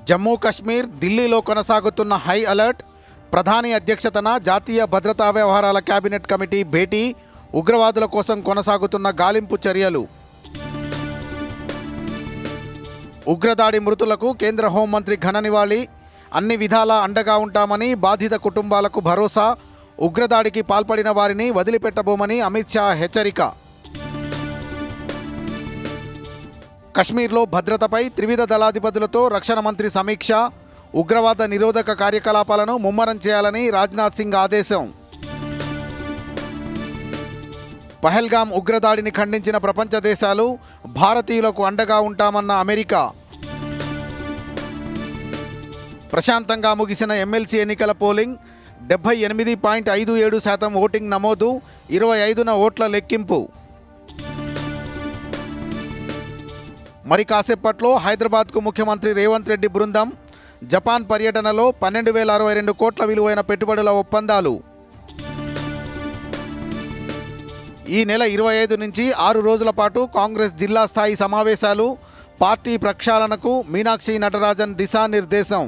జమ్మూ కశ్మీర్, ఢిల్లీలో కొనసాగుతున్న high alert. ప్రధాని అధ్యక్షతన జాతీయ భద్రతా వ్యవహారాల కేబినెట్ కమిటీ భేటీ. ఉగ్రవాదుల కోసం కొనసాగుతున్న గాలింపు చర్యలు. ఉగ్రదాడి మృతులకు కేంద్ర హోంమంత్రి ఘన నివాళి. అన్ని విధాలా అండగా ఉంటామని బాధిత కుటుంబాలకు భరోసా. ఉగ్రదాడికి పాల్పడిన వారిని వదిలిపెట్టబోమని అమిత్ షా హెచ్చరిక. కశ్మీర్లో భద్రతపై త్రివిధ దళాధిపతులతో రక్షణ మంత్రి సమీక్ష. ఉగ్రవాద నిరోధక కార్యకలాపాలను ముమ్మరం చేయాలని రాజ్నాథ్ సింగ్ ఆదేశం. పహల్గాం ఉగ్రదాడిని ఖండించిన ప్రపంచ దేశాలు. భారతీయులకు అండగా ఉంటామన్న అమెరికా. ప్రశాంతంగా ముగిసిన ఎమ్మెల్సీ ఎన్నికల పోలింగ్. 78.57% ఓటింగ్ నమోదు. 25న ఓట్ల లెక్కింపు. మరి కాసేపట్లో హైదరాబాద్కు ముఖ్యమంత్రి రేవంత్ రెడ్డి బృందం. జపాన్ పర్యటనలో 12,062 కోట్ల విలువైన పెట్టుబడుల ఒప్పందాలు. ఈ నెల 25 నుంచి 6 రోజుల పాటు కాంగ్రెస్ జిల్లా స్థాయి సమావేశాలు. పార్టీ ప్రక్షాళనకు మీనాక్షి నటరాజన్ దిశానిర్దేశం.